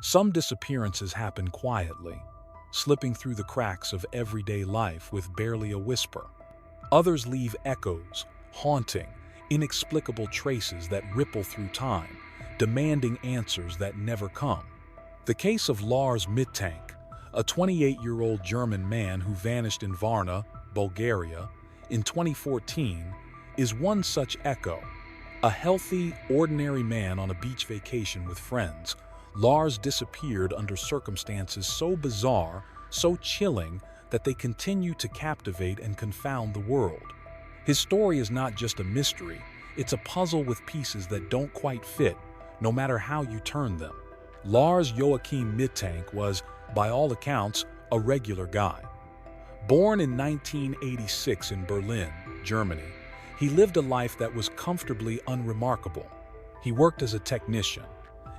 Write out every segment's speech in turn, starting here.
Some disappearances happen quietly, slipping through the cracks of everyday life with barely a whisper. Others leave echoes, haunting, inexplicable traces that ripple through time, demanding answers that never come. The case of Lars Mittank, a 28-year-old German man who vanished in Varna, Bulgaria, in 2014, is one such echo. A healthy, ordinary man on a beach vacation with friends, Lars disappeared under circumstances so bizarre, so chilling, that they continue to captivate and confound the world. His story is not just a mystery, it's a puzzle with pieces that don't quite fit, no matter how you turn them. Lars Joachim Mittank was, by all accounts, a regular guy. Born in 1986 in Berlin, Germany, he lived a life that was comfortably unremarkable. He worked as a technician,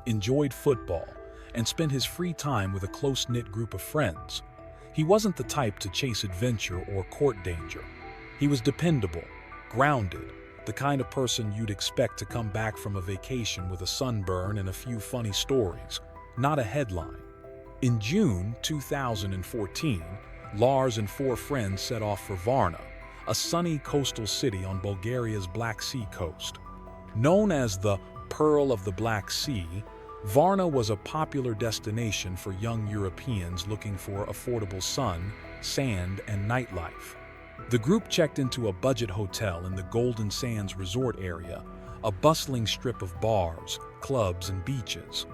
enjoyed football, and spent his free time with a close-knit group of friends. He wasn't the type to chase adventure or court danger. He was dependable, grounded, the kind of person you'd expect to come back from a vacation with a sunburn and a few funny stories, not a headline. In June 2014, Lars and 4 friends set off for Varna, a sunny coastal city on Bulgaria's Black Sea coast. Known as the Pearl of the Black Sea, Varna was a popular destination for young Europeans looking for affordable sun, sand, and nightlife. The group checked into a budget hotel in the Golden Sands resort area, a bustling strip of bars, clubs, and beaches.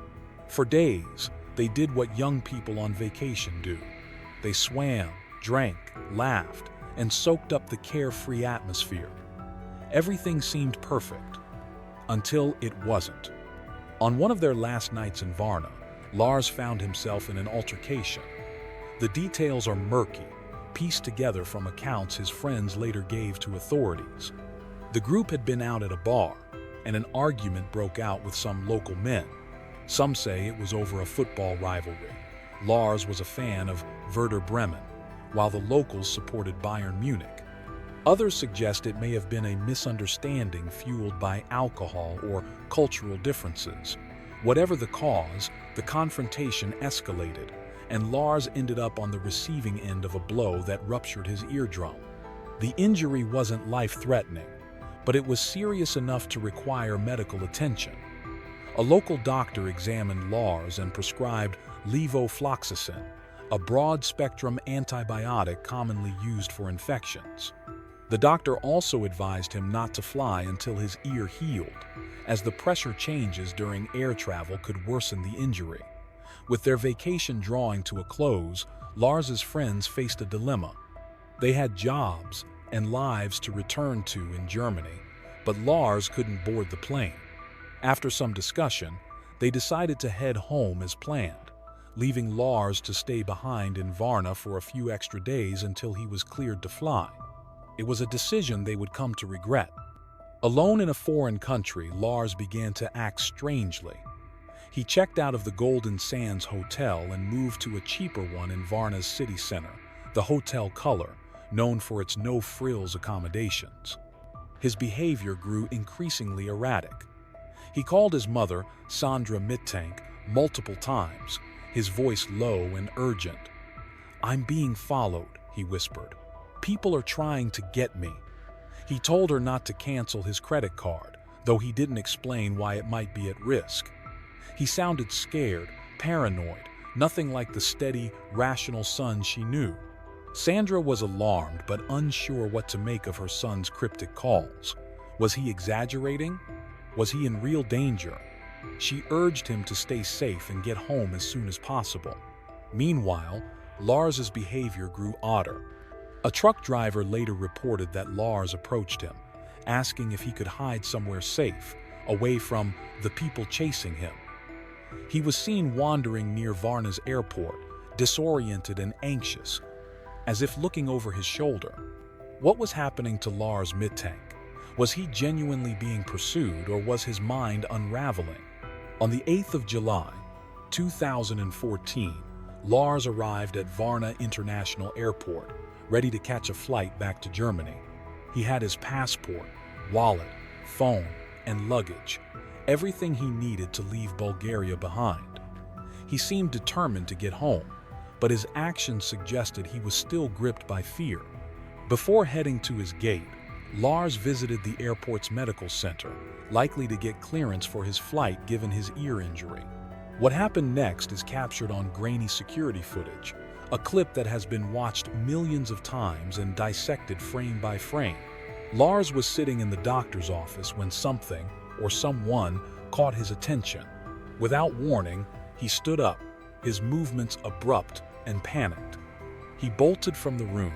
For days, they did what young people on vacation do. They swam, drank, laughed, and soaked up the carefree atmosphere. Everything seemed perfect, until it wasn't. On one of their last nights in Varna, Lars found himself in an altercation. The details are murky, pieced together from accounts his friends later gave to authorities. The group had been out at a bar, and an argument broke out with some local men. Some say it was over a football rivalry. Lars was a fan of Werder Bremen, while the locals supported Bayern Munich. Others suggest it may have been a misunderstanding fueled by alcohol or cultural differences. Whatever the cause, the confrontation escalated, and Lars ended up on the receiving end of a blow that ruptured his eardrum. The injury wasn't life-threatening, but it was serious enough to require medical attention. A local doctor examined Lars and prescribed levofloxacin, a broad-spectrum antibiotic commonly used for infections. The doctor also advised him not to fly until his ear healed, as the pressure changes during air travel could worsen the injury. With their vacation drawing to a close, Lars's friends faced a dilemma. They had jobs and lives to return to in Germany, but Lars couldn't board the plane. After some discussion, they decided to head home as planned, leaving Lars to stay behind in Varna for a few extra days until he was cleared to fly. It was a decision they would come to regret. Alone in a foreign country, Lars began to act strangely. He checked out of the Golden Sands Hotel and moved to a cheaper one in Varna's city center, the Hotel Color, known for its no-frills accommodations. His behavior grew increasingly erratic. He called his mother, Sandra Mittank, multiple times, his voice low and urgent. "I'm being followed," he whispered. "People are trying to get me." He told her not to cancel his credit card, though he didn't explain why it might be at risk. He sounded scared, paranoid, nothing like the steady, rational son she knew. Sandra was alarmed but unsure what to make of her son's cryptic calls. Was he exaggerating? Was he in real danger? She urged him to stay safe and get home as soon as possible. Meanwhile, Lars's behavior grew odder. A truck driver later reported that Lars approached him, asking if he could hide somewhere safe, away from the people chasing him. He was seen wandering near Varna's airport, disoriented and anxious, as if looking over his shoulder. What was happening to Lars Mittank? Was he genuinely being pursued, or was his mind unraveling? On the 8th of July, 2014, Lars arrived at Varna International Airport, ready to catch a flight back to Germany. He had his passport, wallet, phone, and luggage, everything he needed to leave Bulgaria behind. He seemed determined to get home, but his actions suggested he was still gripped by fear. Before heading to his gate, Lars visited the airport's medical center, likely to get clearance for his flight given his ear injury. What happened next is captured on grainy security footage, a clip that has been watched millions of times and dissected frame by frame. Lars was sitting in the doctor's office when something, or someone, caught his attention. Without warning, he stood up, his movements abrupt and panicked. He bolted from the room,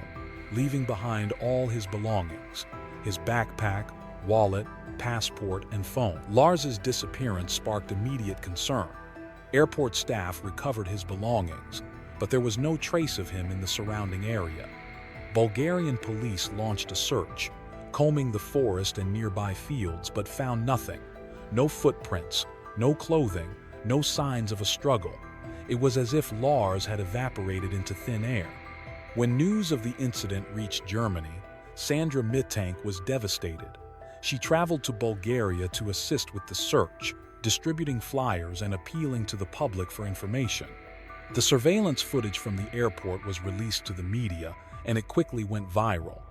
leaving behind all his belongings, his backpack, wallet, passport, and phone. Lars's disappearance sparked immediate concern. Airport staff recovered his belongings, but there was no trace of him in the surrounding area. Bulgarian police launched a search, combing the forest and nearby fields, but found nothing. No footprints, no clothing, no signs of a struggle. It was as if Lars had evaporated into thin air. When news of the incident reached Germany, Lars Mittank was devastated. She traveled to Bulgaria to assist with the search, distributing flyers and appealing to the public for information. The surveillance footage from the airport was released to the media, and it quickly went viral.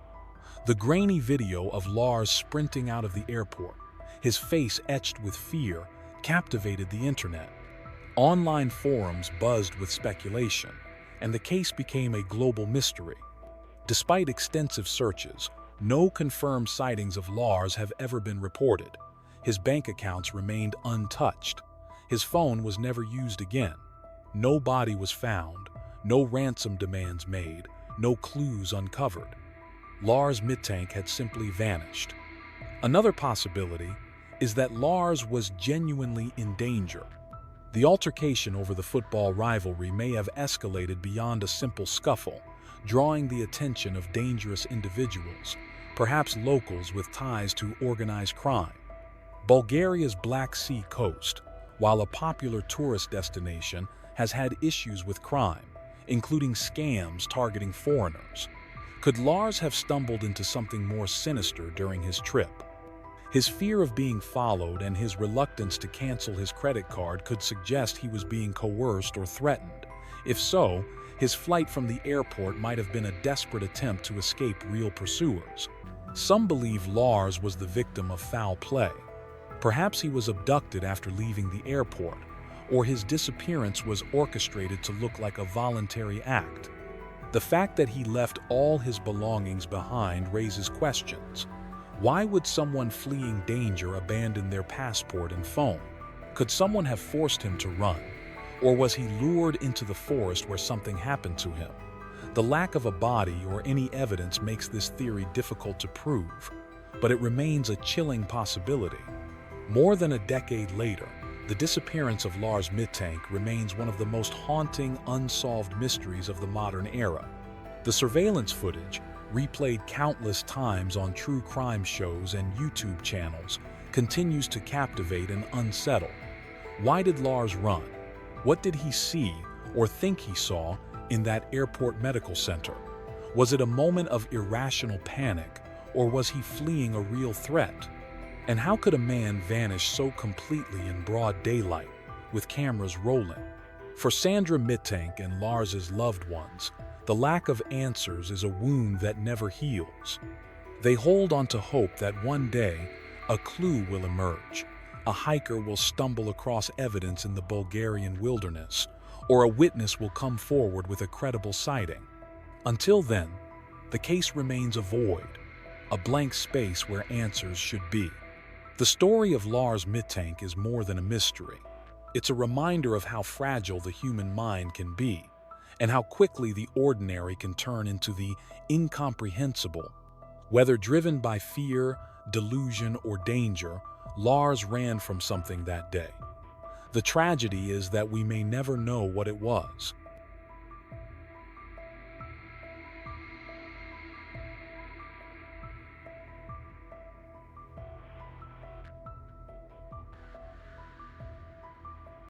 The grainy video of Lars sprinting out of the airport, his face etched with fear, captivated the internet. Online forums buzzed with speculation, and the case became a global mystery. Despite extensive searches, no confirmed sightings of Lars have ever been reported. His bank accounts remained untouched. His phone was never used again. No body was found, no ransom demands made, no clues uncovered. Lars Mittank had simply vanished. Another possibility is that Lars was genuinely in danger. The altercation over the football rivalry may have escalated beyond a simple scuffle, drawing the attention of dangerous individuals, perhaps locals with ties to organized crime. Bulgaria's Black Sea coast, while a popular tourist destination, has had issues with crime, including scams targeting foreigners. Could Lars have stumbled into something more sinister during his trip? His fear of being followed and his reluctance to cancel his credit card could suggest he was being coerced or threatened. If so, his flight from the airport might have been a desperate attempt to escape real pursuers. Some believe Lars was the victim of foul play. Perhaps he was abducted after leaving the airport, or his disappearance was orchestrated to look like a voluntary act. The fact that he left all his belongings behind raises questions. Why would someone fleeing danger abandon their passport and phone? Could someone have forced him to run? Or was he lured into the forest where something happened to him? The lack of a body or any evidence makes this theory difficult to prove, but it remains a chilling possibility. More than a decade later, the disappearance of Lars Mittank remains one of the most haunting, unsolved mysteries of the modern era. The surveillance footage, replayed countless times on true crime shows and YouTube channels, continues to captivate and unsettle. Why did Lars run? What did he see or think he saw in that airport medical center? Was it a moment of irrational panic, or was he fleeing a real threat? And how could a man vanish so completely in broad daylight, with cameras rolling? For Lars Mittank and Lars's loved ones, the lack of answers is a wound that never heals. They hold on to hope that one day, a clue will emerge. A hiker will stumble across evidence in the Bulgarian wilderness, or a witness will come forward with a credible sighting. Until then, the case remains a void, a blank space where answers should be. The story of Lars Mittank is more than a mystery. It's a reminder of how fragile the human mind can be, and how quickly the ordinary can turn into the incomprehensible. Whether driven by fear, delusion, or danger, Lars ran from something that day. The tragedy is that we may never know what it was.